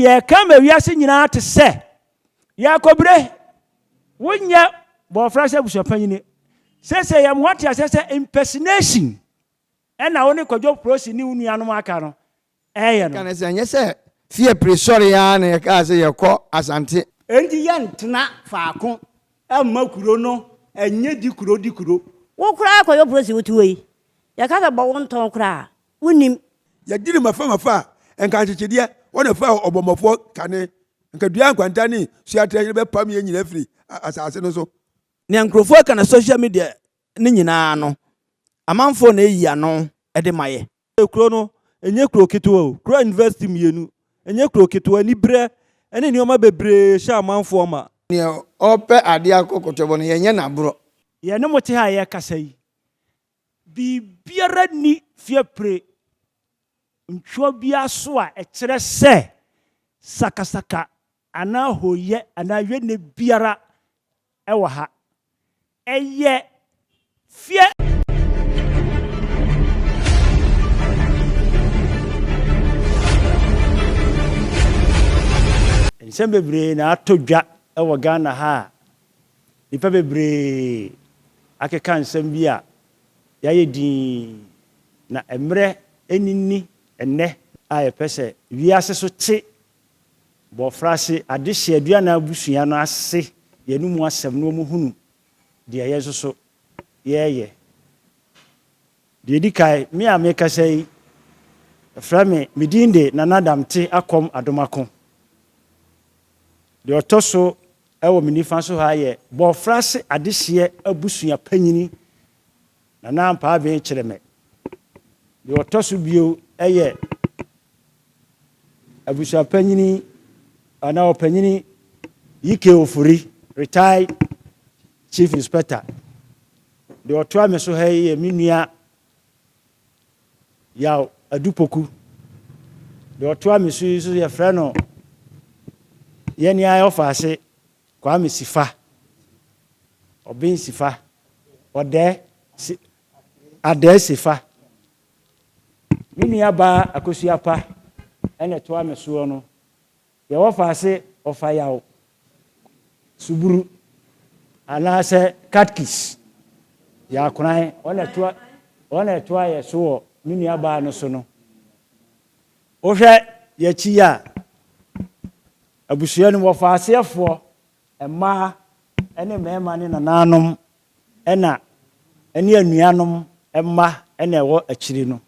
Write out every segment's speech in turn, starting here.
Ye come wiase nyina te se. Ya kobre. Wonya bo fra se busuapanyini. Se yam what ya se impersonation. And na woni kwadwo prosi ni unuanom aka no. No. Kan se anye se Fiapre sori ya na ye ka se ye kọ asante. Endi ye ntena faako amma kuro no enye di kuro. Wo kura akọyọ prosi wotuwe. Ya ka se bo wonton kura. Wonim. Ya diri mafa enka chichide wona fa obomofo kane enka dua kwanta ni suatre be pam ye nyina firi asase no so. Ne nkrofo kana social media ni nyina no. Amanfo na eyi ano e de maye. Kuro no enye kuro ketewa o. Kuro university mienu. Enye kuro ketewa ni bre ene ni oma bebre sha amanfo ma. Ne ope ade akokotobo no yenye na bro. Ye ne mote ha ye kasa yi. Bibiara ni Fiapre ntwo bia so a ekere se sakasaka ana hoye ana hwe ne biara ewo ha eye fie nsem bebre na atodwa ewo Ghana ha nipa bebre akeka nsem bia ya yedi na emre enini enne aye pese wiase so te bo frase adehye aduana abusua no ase yenumu asem no mu hunu de yeso so yeye de dikai me ameka sei frame midinde na nadamte akom adomako de otoso ewo minifa so ha ye bo frase adehye abusua panyini na nampa abe kireme de otoso bio eye abusua panyini ana opanyini yike ofuri retired chief inspector de otoa me so ha ye minua ya adupoku de otoa me so ye frɛ no ye ni ayo faase kwa me sifa obin sifa ode ade sifa minua ba akosiapa ene toa me so no ye wo faase ofa yawo suburu ana se katkis ya kunan ona toa ye so minua ba no so no o hwɛ ye chi ya abusua no wo faase afo emma ene mema ne nananom ena ene anuanom emma ene wo akiri no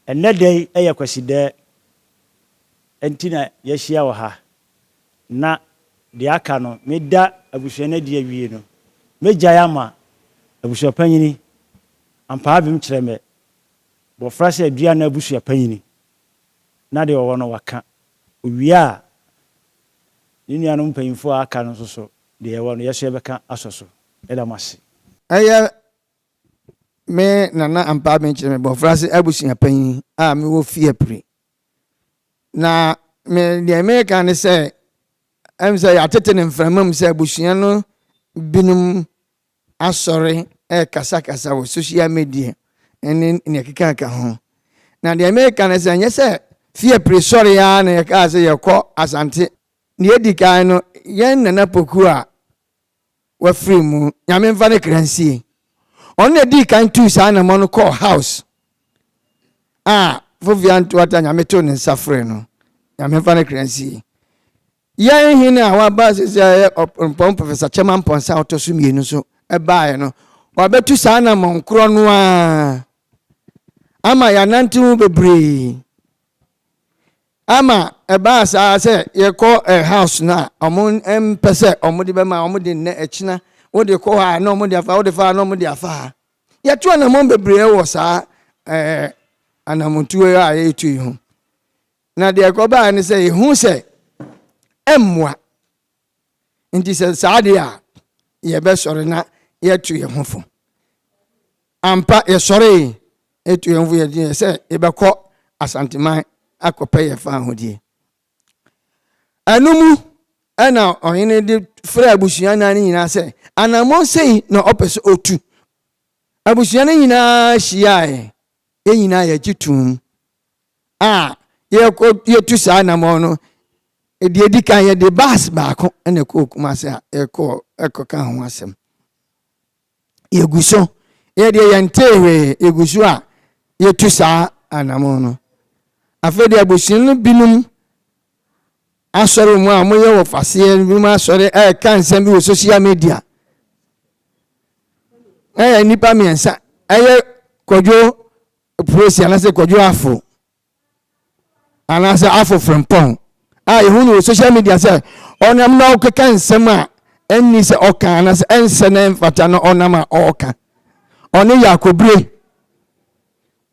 enne dai eye kwaside entina yehia wo ha na de aka no meda abusua na de awie no meja ya ma abusua panyini ampa abim kireme bo frase adua na abusua panyini na de wo no waka owia ni anu panyinfo aka no so de ye wo no yeso beka asoso eda mase Eye me nana ampa abim kireme bo frase abusua panyini a me wo Fiapre na me de America ne say em say atete ne mframam say abusua no binum asore kasa wo social media ene ne keka ho na de America ne say anye say Fiapre sori ya na ka say yekọ asante ne edikan no yen nana poku a wa free mu nyame mfa ne kransie on ne di kan tu sa na mo no call house Fovian to ata nyame to ne nsafre no nyame mfa ne kransie yan hina wa ba se pom professor chairman ponsa otoso mienu so e baaye no wa betu sa na mo nkro no ama ya nantu bebre ama e ba sa se ye ko house na omo empese omo de be ma omo de ne echina wo de ko ha na omo de afa wo de fa na omo de afa ye to na mo bebre wo sa anamuntu a ye tu hu na de ko ba ni se hu se emwa nti se saade a ye be sore na ye tu ye hofo ampa ye sore etu ye hofo ye di se e be ko asanteman akopa ye fa hodie anumu ana ohene de fra abusua na ni nyina se anamon sei na opese otu abusua na nyina hia ye nyina ye gitum ye tu sa anamon no ɛdeɛ edi kan yɛde baas baako ɛna ɛkɔ Kumasi a ɛkɔ ka ho asɛm yɛgu so yɛdeɛ yɛntee yɛgu so a yɛtu saa anamo no afei deɛ abusua no binom asɔre mu a moyɛ wɔ faseɛ binom asɔre ɛka nsɛm bi wɔ social media ɛyɛ nnipa mmiɛnsa ɛyɛ kwadwo prosi anaasɛ kwadwo afo anaasɛ afo frempɔn a yɛhu no wɔ social media sɛ ɔnam na ɔkeka nsɛm a ɛnni sɛ ɔka anaasɛ ɛnsɛ na ɛmfata no ɔnam a ɔɔka ɔne yɛ akɔbire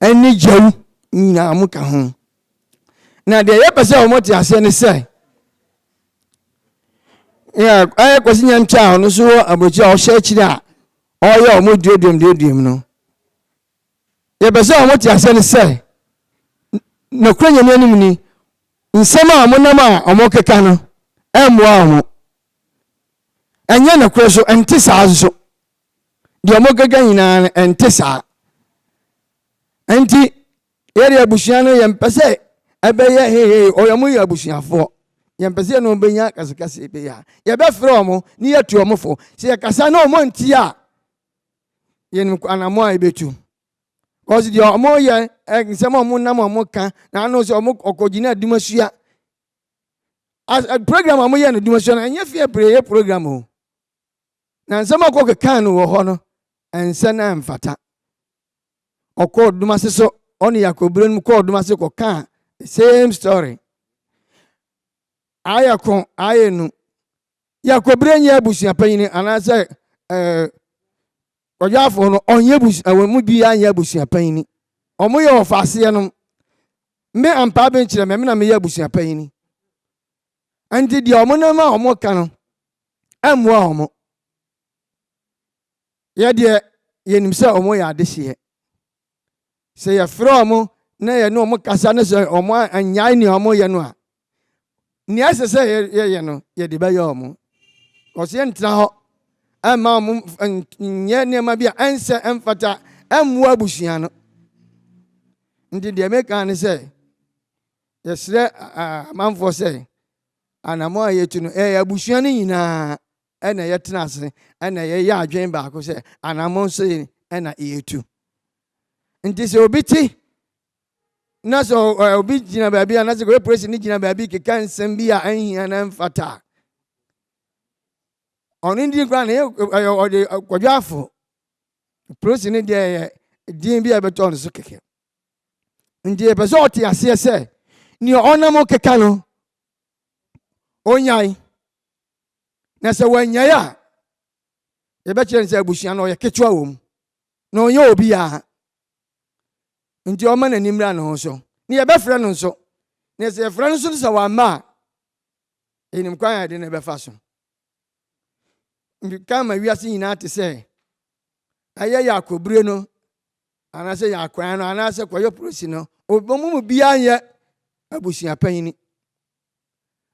ɛne gyawu nyinaa mo ka ho na deɛ yɛpɛ sɛ ɔmɔte aseɛ ne sɛ ɛyɛ kwasi nyɛnkyɛ a ɔno so wɔ aburokyi a ɔhyɛ akyiri a ɔyɛ ɔmo duoduom no yɛpɛ sɛ ɔmɔte aseɛ ne sɛ nokora nyame anim ni nsɛm a monam a ɔmo keka no ɛmmoa ɔmo ɛnyɛ nokora so ɛnte saa so deɛ ɔmo keka nyinaa no ɛnte saa ɛnti yɛde abusua no yɛmpɛ sɛ ɛbɛyɛ hehe ɔyɛ mo yɛ abusuafoɔ yɛmpɛ sɛ no ɔbɛnya kasekase bɛyɛ a yɛbɛfrɛ ɔmo ne yɛtu ɔmo fo sɛ yɛkasa na ɔmo nti a yɛnim anamo a yɛbɛtu kɔsi deɛ ɔmo yɛ nsɛm a ɔmo nam a ɔmo ka na ano sɛ ɔmo ɔkɔgyina adumasua program a ɔmo yɛ no adumasua no ɛnyɛ Fiapre yɛ program o na nsɛm a ɔkɔ keka no wɔ hɔ no ɛnsɛ na ɛmfata ɔkɔ dumase so ɔne yakobire no kɔ dumase kɔ ka same story ayɛ ko ayɛ nu yakobire nyɛ abusua panyin anaasɛ ɔdwafo no ɔnyɛ abusua wɔn mu bi anyɛ abusua panyin ɔmo yɛ ɔfaaseɛ no me ampa bɛnkyerɛ me na meyɛ abusua panyin nti deɛ ɔmo nam a ɔmo ka no ɛmmoa ɔmo yɛdeɛ yɛnim sɛ ɔmo yɛ adehyeɛ sɛ yɛfrɛ ɔmo na yɛne ɔmo kasa no sɛ ɔmo anyae nea ɔmo yɛ no a nea ɛsɛ sɛ yɛyɛ no yɛde bɛyɛ ɔmo ɔsɛ yɛntena hɔ ɛma ɔmo nyɛ nneɛma bi a ɛnsɛ ɛmfata ɛmmoa abusua no nti deɛ meka ne sɛ yɛsrɛ amanfoɔ sɛ anamo a yɛtu no ɛyɛ abusua no nyinaa ɛna yɛtena ase ɛna yɛyɛ adwene baako sɛ anamo nso ɛna yɛtu nti sɛ obi ti na sɛ obi gyina baabi a na sɛ kɔyɛ polisi ne gyina baabi keka nsɛm bi a ɛnhia na mfata ɔno ndi koraa na ɔde kɔdwafo polisi ne deɛ yɛ din bi a ɛbɛtɔ no so kɛkɛ nti yɛpɛ sɛ ɔte aseɛ sɛ nea ɔnam keka no ɔnyae na sɛ wɔanyae a yɛbɛkyerɛ ne sɛ abusua no ɔyɛ ketewa wɔ mu na ɔnyɛ obiara nti ɔma n'anim ra ne ho so ne yɛbɛfrɛ no nso na sɛ yɛfrɛ no nso sɛ wamma a ɛnim kwan a yɛde ne bɛfa so ka ma wiase nyinaa te sɛ ɛyɛ yɛ akɔbire no anaasɛ yɛ akwan no anaasɛ kɔyɛ polisi no ɔmo mu biara nyɛ abusua panyin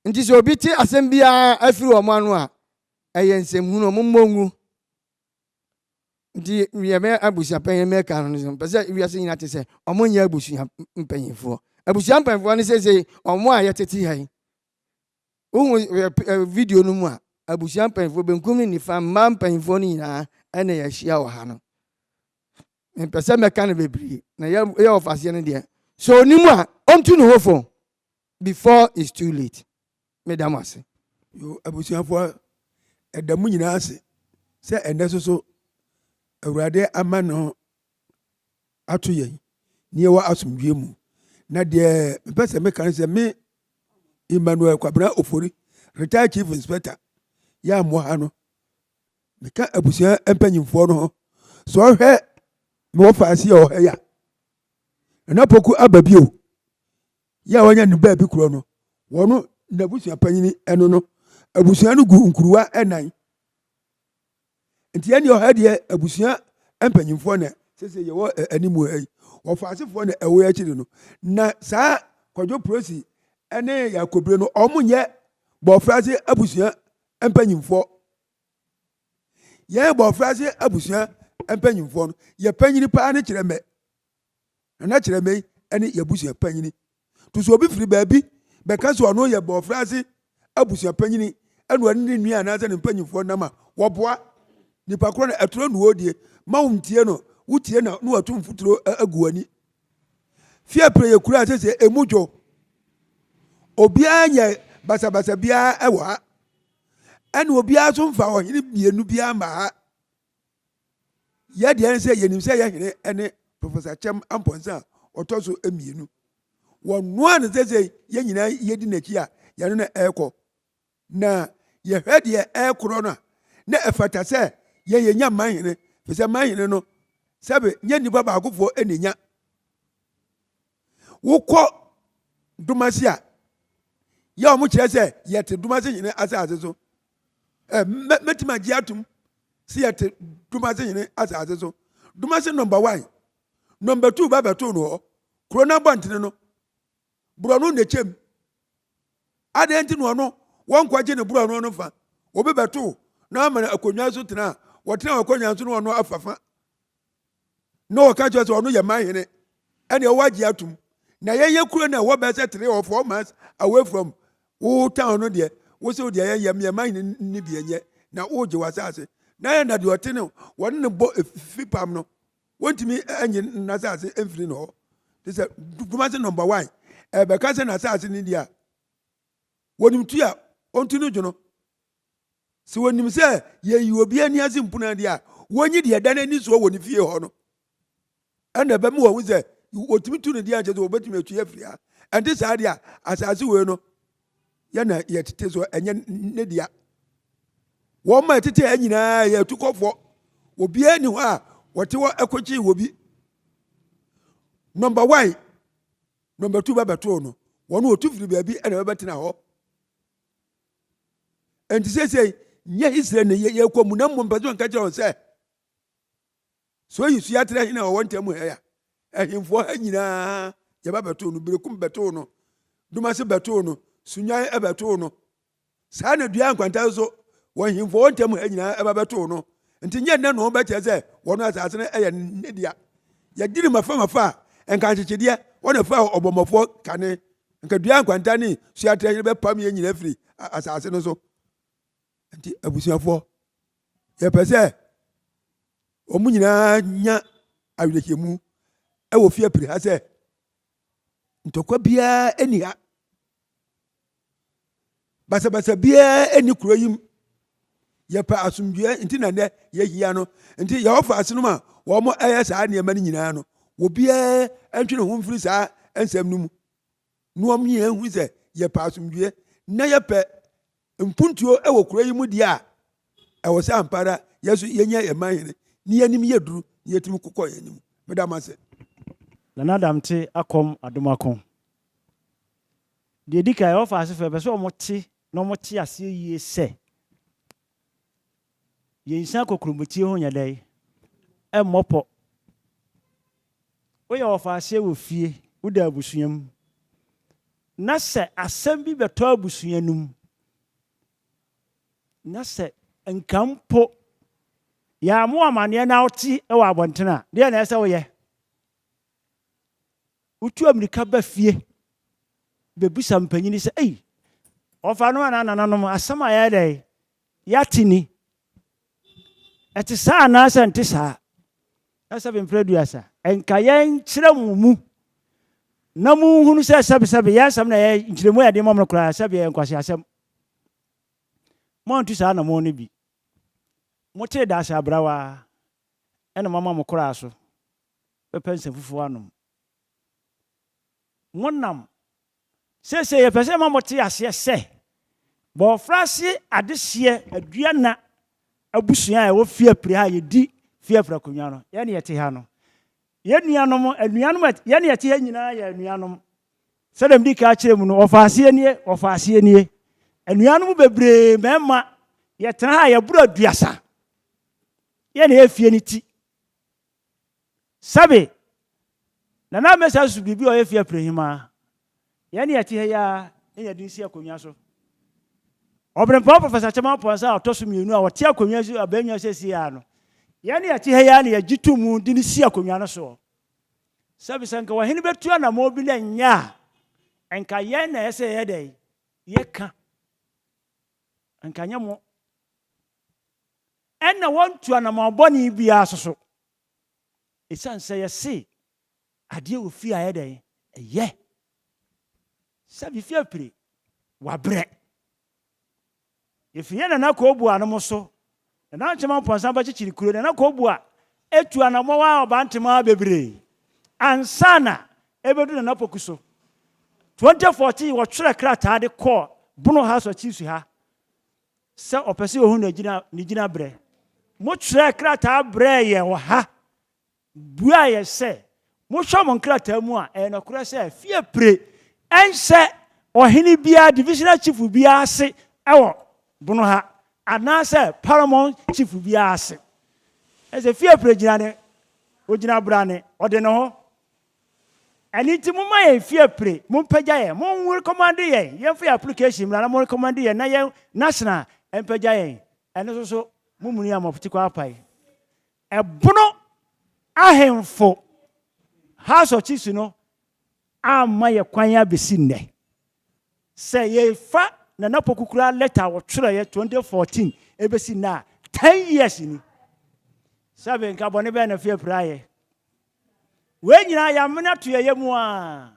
nti sɛ obi te asɛm biara afiri ɔmo ano a ɛyɛ nsɛmhunu ɔmo mmɔngu nti yɛmɛ abusua panyin mɛka no mpɛ sɛ wiase nyinaa te sɛ ɔmo nyɛ abusua mpanyinfoɔ abusua mpanyinfoɔ no sɛ ɔmo a yɛtete ha yi wohu video no mu a abusua mpanyinfoɔ benkum ne nifa mmaa mpanyinfoɔ no nyinaa ɛna yɛahyia wɔ ha no mpɛ sɛ mɛka no bebree na yɛ ɔfaseɛ no deɛ so onim a ɔntu ne ho fo before it's too late medam ase yo abusuafoɔ ɛda mu nyinaa ase sɛ ɛnɛ soso awurade ama no ato yɛn ne yɛwɔ asomdwie mu na deɛ mepɛ sɛ meka no sɛ me Emmanuel Kwabena Ofori retired chief inspector yɛ ammoa ha no meka abusua mpanyimfoɔ no ho sɛ ɔhwɛ mewɔ faase a ɔhɛ ya na poku aba bio yɛ a wɔnyɛ ne baabi korɔ no wɔno n'abusua panyini ɛno no abusua no gu nkuruwa ɛnan nti ɛne ɔhɛ deɛ abusua mpanyimfoɔ na sɛ yɛwɔ animu ha yi wɔfaasefoɔ na ɛwɔ akyiri no na saa kwadwo prosi ɛne yakobire no ɔmo nyɛ bɔfrase abusua mpanyimfoɔ yɛn bɔfrase abusua mpanyimfoɔ no yɛ panyini paa ne kyerɛ mɛ na kyerɛ mɛ ɛne yɛbusua panyini to so obi firi baabi bɛka so ɔno yɛ bɔfrase abusua panyini ɛna ɔne ne nua anaasɛ ne mpanyinfoɔ nam a wɔboa nipa korɔ no ɛtoro no wɔdie ma wo ntie no wotie na ne watu mfuturo agu ani Fiapre yɛ kura sɛ emu dwo obiara nyɛ basabasa biara ɛwɔ ha ɛna obiara so mfa ɔhene mmienu biara ma ha yɛdeɛ sɛ yɛnim sɛ yɛhene ɛne Professor Chem Amponsa ɔtɔ so mmienu wɔnoa no sɛ yɛn nyinaa yɛdi n'akyi a yɛno no ɛrekɔ na yɛhwɛ deɛ ɛrekorɔ no a na ɛfata sɛ yɛnya manhene firi sɛ manhene no sɛbe nyɛ nnipa baakofoɔ ɛnenya wokɔ Dormaahene a yɛ ɔmo kyerɛ sɛ yɛte Dormaahene hene asase so mɛtumi agye atom sɛ yɛte Dormaahene hene asase so Dormaahene number 1 number 2 babɛtoo no hɔ kuro no abɔntene no borɔno na kyɛm adɛn nti no ɔno wɔnkɔgye ne borɔno no fa obi bɛtoo na ama no akonnwa so tena a wɔtena akonnwa so no ɔno afafa na wɔka kyerɛ sɛ ɔno yɛ manhene ɛne ɔwɔ agye atom na yɛyɛ kuro no a wɔbɛɛ sɛ 3 or 4 months away from wo town no deɛ wo sɛ wodeɛ yɛyɛ manhene ne bi ɛnyɛ na wogye w'asase na yɛ na deɛ ɔte no wɔne ne bɔ fipam no wɔntumi anyi n'asase mfiri no hɔ te sɛ Dormaahene number 1 ɛbɛka sɛ n'asase ne deɛ a wɔnim tu a ɔntu no dwono sɛ wɔnim sɛ yɛyi obi ani ase mpona deɛ a wɔnyi deɛ da n'ani soɔ wɔ ne fie hɔ no ɛna ɛbɛma wɔn ho sɛ wɔtumi tu ne deɛ akyɛ sɛ wɔbɛtumi atu afiri ha ɛnte saa deɛ a asase wei no yɛna yɛtete so ɛnyɛ ne dea wɔn ma yɛtete ha nyinaa yɛtu kɔfoɔ obiara ni hɔ a wɔte hɔ ɛkɔkye wɔ bi number 1 number 2 bɛbɛtoo no wɔn wɔtu firi baabi ɛna bɛbɛtena hɔ ɛnti sɛsɛ nyɛ Israel ne yɛkɔ mu na mmom mpɛ sɛ ɔnka kyerɛ wɔn sɛ so yi so yɛatrɛ hene a wɔwɔ ntam ha ya ahemfoɔ ha nyinaa yɛbɛbɛtoo no berekum bɛtoo no Dormaahene bɛtoo no sunyan ɛbɛtoo no saa na dua nkwanta so wɔn hemfoɔ ntam ha nyinaa ɛbɛbɛtoo no nti nyɛ nnɛ no bɛkyerɛ sɛ wɔn asase no ɛyɛ ne dea yɛdi ne mafa a nka nkyekyedeɛ wɔn fa ɔbɔmmɔfoɔ kane nka dua nkwanta ne so yɛatrɛ hene bɛpam yɛn nyinaa firi asase no so nti abusuafoɔ yɛpɛ sɛ ɔmo nyinaa nya awerɛhyɛmu ɛwɔ Fiapre ha sɛ ntɔkwa biara ɛni ha basabasa biara ɛni kuro yi mu yɛpɛ asomdwoeɛ nti na nnɛ yɛhia no nti yɛwɔfa ase no a wɔn ɛyɛ saa nneɛma no nyinaa no obiara ɛntwe ne ho mfiri saa nsɛm no mu na wɔn nyinaa hu sɛ yɛpɛ asomdwoeɛ na yɛpɛ mpuntuo ɛwɔ kuro yi mu deɛ a ɛwɔ sɛ ampara yɛso yɛnyɛ yɛ manhene ne yɛnim yɛduru ne yɛtumi kokɔ yɛn anim meda mo ase Nana Damte akɔm adomako deɛ di ka ɛwɔ fa ase fɛ bɛ sɛ ɔmote na ɔmote aseɛ yie sɛ yɛnhyia kokromɔtie ho nyɛ dɛ ɛmmɔpɔ woyɛ wɔfa aseɛ wɔ fie woda abusua mu na sɛ asɛm bi bɛtɔ abusua no mu na sɛ nka mpo yɛamo amanneɛ na wote ɛwɔ abɔntene a deɛ na ɛsɛ woyɛ wotu amirika ba fie bɛbusa mpanyini sɛ ei ɔfa no ananananom asɛm a yɛyɛ dɛ yɛate ni ɛte saa anaasɛ nte saa ɛsɛ bɛmprɛ duasa ɛnka yɛnkyerɛ mo mu na monhunu sɛ sɛbesɛbe yɛ asɛm na yɛ nkyerɛmu a yɛde mɔm no koraa sɛbe yɛ nkwase asɛm monto saa na mo no bi motee daase abrawa ɛna mama mo koraa so bɛpɛ nsɛm fufuo anom monam sɛsɛ yɛpɛ sɛ ma mote aseɛ sɛ bɔɔfra se adehyeɛ aduana abusua a ɛwɔ Fiapre ha yɛdi Fiapre akonnwa no yɛne yɛte ha no yɛnuanom yɛne yɛte ha nyinaa yɛ anuanom sɛdɛm di ka kyerɛ mu no ɔfa aseɛ nie anuanom bebree mɛma yɛtena ha yɛboro aduasa yɛne yɛfie no ti sabe na na mɛsa so biribi ɔyɛ Fiapre hima yɛne yɛte ha ya ne yɛde nsi akonnwa so ɔbrɛmpa Professor Chem Amponsa ɔtɔ so mmienu a wɔte akonnwa so abɛnwa sɛ sie ya no yɛne yɛte ha ya ne yɛgye to mu de ne si akonnwa no so sabe sɛ nka wɔhene bɛtu anamɔ bi na nya a nka yɛn na ɛsɛ yɛ dɛ yɛka nkanya mo ɛna wɔntu anamabɔne biara soso ɛsiane sɛ yɛse adeɛ wɔ fie a yɛdɛn ɛyɛ sɛ Fiapre wabrɛ yɛfiri yɛ nana kɔɔbua no mo so nana nkyɛma mpɔnsa bɛkyekyere kuro nana kɔɔbua etu anamɔwa ɔbantema bebree ansa na ɛbɛdu nana poku so 2014 wɔtwerɛ krataa de kɔɔ bono House of Chiefs ha sɛ ɔpɛ sɛ ɔhu ne gyina brɛ motwerɛ krataa brɛ yɛ wɔ ha bua yɛ sɛ mohwɛ mo nkrataa mu a ɛyɛ nokorɛ sɛ Fiapre ɛnhyɛ ɔhene biara divisional chief biara ase ɛwɔ bono ha anaasɛ paramount chief biara ase ɛsɛ Fiapre ogyina bra ne ɔde ne ho ɛni nti mo ma yɛ Fiapre mo mpagya yɛ mo recommend yɛ yɛmfa yɛ application mra na mo recommend yɛ na yɛ national mpagya yɛ ɛno so mo muni amɔpoti kɔ apai ɛbono ahemfo House of Chiefs no amma yɛ kwan abɛsi nnɛ sɛ yɛfa Nana Poku kura letter wɔtwerɛ yɛ 2014 ɛbɛsi na 10 years ni sɛbe nka bɔne bɛɛ na Fiapre ayɛ wei nyinaa yɛamena to yɛyɛ mu a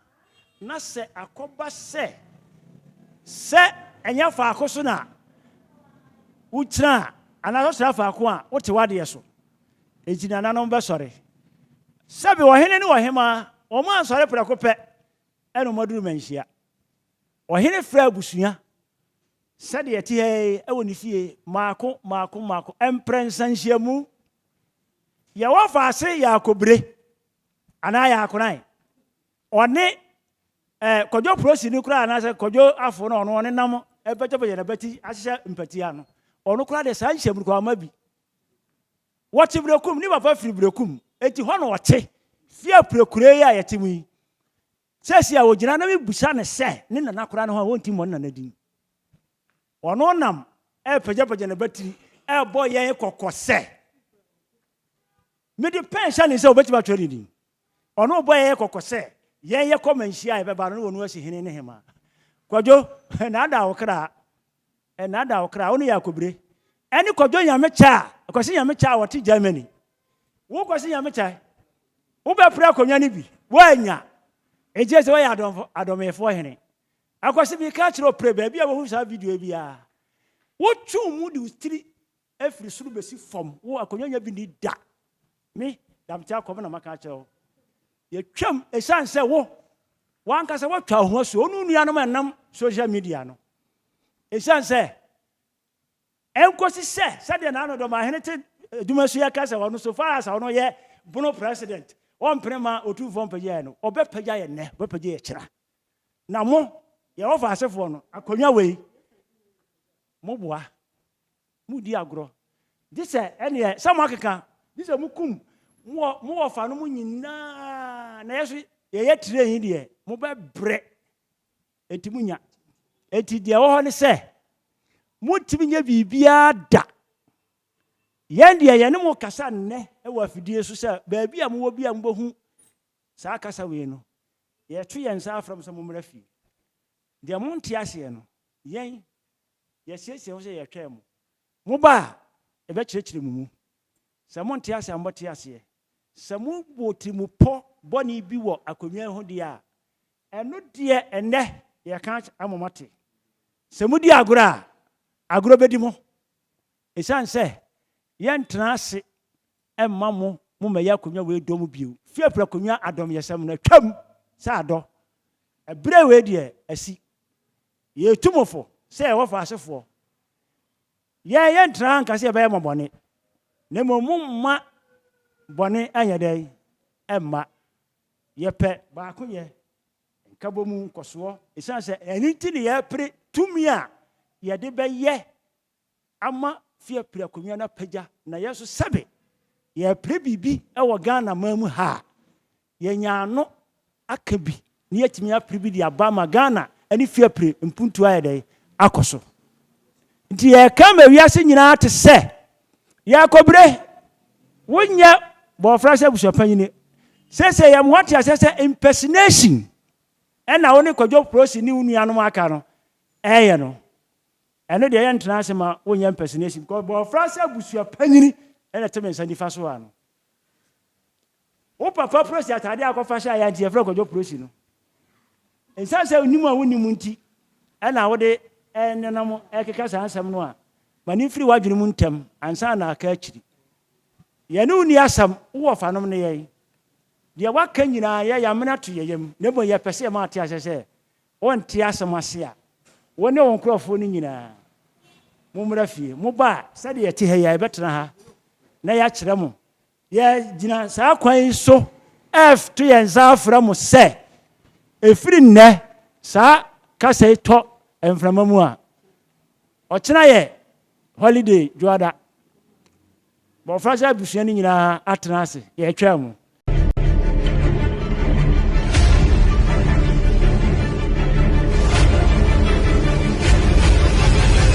na sɛ akɔba sɛ ɛnyɛ faako so na wogyina anaasɛ sra faako a wote wadeɛ so ɛnti nananom bɛsɔre sɛbe ɔhene ne ɔhema ɔmo ansɔre prɛko pɛ ɛna ɔmaduru manhyia ɔhene frɛ abusua sɛdeɛ ɛte ha ɛwɔ ne fie maako ɛmprɛnsa nhyiamu yɛwɔ faase yɛ akɔbire anaa yɛ akonan ɔne kɔdwo prosi ne koraa anaasɛ kɔdwo afo no ɔno ɔne nam ɛbɛgyabɛgyɛ na bɛti ahyehyɛ mpatia no ɔno koraa de saa nhyiamu no kɔama bi wɔte berɛkum ne papa firi berɛkum enti hɔ na ɔte Fiapre kure yi a yɛte mu yi sɛsi a wɔgyina na mebusa ne sɛ ne nana koraa ne ho a wɔnti mmɔ ne nana din ɔno nam ɛpɛgyapɛgya na bɛtiri ɛbɔ yɛn kɔkɔ sɛ mede pɛn hyɛ ne sɛ wobɛtumi atwerɛ ne din ɔno bɔ yɛn kɔkɔ sɛ yɛn yɛ kɔma nhyia a yɛbɛba no wɔno asi hene ne hema kɔdwo naada wo kra naada wo kra wo ne yɛ akɔbire ɛne kɔdwo nyamekyɛ a kɔse nyamekyɛ a wɔte Germany wo kɔse nyamekyɛ wobɛpra akonnwa no bi woanya ɛgye sɛ wɔyɛ adɔmɛfoɔ hene akɔse bi ka kyerɛ ɔprɛ baabi a wɔhu saa video biara wotwu mu de wotiri afiri soro bɛsi fam wo akonnwa nya bi ni da me damte akɔm na maka kyerɛ wo yɛtwam ɛsiane sɛ wo wankasa wɔtwa ho so ɔno nuanom ɛnam social media no ɛsiane sɛ ɛnkɔsi sɛdeɛ naano Dormaahene te adwuma so yɛka sɛ ɔno so far as ɔno yɛ bono president ɔmpene ma ɔtumfoɔ mpagya yɛ no ɔbɛpagya yɛ nnɛ ɔbɛpagya yɛ kyerɛ na mo yɛwɔ fa asefoɔ no akonnwa wei moboa mudi agorɔ de sɛ ɛneɛ sɛ mo akeka de sɛ mokum mowɔ fa no mu nyinaa na yɛ so yɛyɛ tire yi deɛ mobɛbrɛ enti munya enti deɛ wɔ hɔ ne sɛ motimi nyɛ biribiara da yɛn deɛ yɛne mo kasa nnɛ ɛwɔ afidie so sɛ baabi a mowɔ bi a mobɛhu saa kasa wei no yɛto yɛn nsa afrɛ m sɛ mommra fie deɛ monte aseɛ no yɛn yɛsiesie ho sɛ yɛtwɛn mo moba a yɛbɛkyerɛkyerɛ mu mu sɛ monte aseɛ a mbɔte aseɛ sɛ mobɔ tirimupɔ bɔne bi wɔ akonnwa ho deɛ a ɛno deɛ ɛnnɛ yɛka amomate sɛ modi agorɔ a agorɔ bɛdi mo ɛsiane sɛ yɛntena ase ɛmma mo mmayɛ akonnwa wei dɔm bio Fiapre akonnwa adɔm yɛsɛm no atwam sɛ adɔ ɛberɛ wei deɛ asi yɛtumofo sɛ yɛwɔ fa asefoɔ yɛntena anka sɛ yɛbɛyɛ mmɔbɔne na mmom mma bɔne anyɛ dɛn ɛmma yɛpɛ baako yɛ nkabɔ mu nkɔsoɔ ɛsiane sɛ ɛno nti ne yɛpere tumi a yɛde bɛyɛ ama Fiapre akonnwa no apagya na yɛ so sɛbe yɛpere biribi ɛwɔ Ghana man mu ha yɛnya ano aka bi ne yɛtumi apere bi de aba ma Ghana ɛne Fiapre mpuntu ayɛ dɛn akɔ so nti yɛka ma wiase nyinaa te sɛ yɛakɔbire wonyɛ bɔɔfra sɛ abusuapanyini sɛ yɛm hɔ te asɛ sɛ impersonation ɛna wo ne kɔdwo prosi ne wo nuanom aka no ɛyɛ no ɛno deɛ yɛntena ase ma wonyɛ impersonation because bɔɔfra sɛ abusua panyini ɛna tɛmɛ nsa nifa so ano wo papa prosi atade akɔfa hyɛ ayɛ nti yɛfrɛ kɔdwo prosi no nsan sɛ onim a wonim nti ɛna wode ɛnenam ɛkeka saa nsɛm no a ma ne mfiri w'adwene mu ntɛm ansa na aka akyiri yɛne wo ni asɛm wowɔ fanom no yɛn deɛ waka nyinaa yɛyɛ amena to yɛyam na mmom yɛpɛ sɛ yɛma ate ahyɛ sɛ wonte asɛm ase a wo ne wo nkurɔfoɔ no nyinaa mommra fie moba a sɛdeɛ yɛte ha yi a yɛbɛtena ha na yɛakyerɛ mo yɛgyina saa kwan yi so to yɛn nsa afrɛ mo sɛ ɛfiri nnɛ saa kasa yi tɔ mframa mu a ɔkyena yɛ holiday dwoada bɔfra sɛ abusua no nyinaa atena ase yɛtwa mu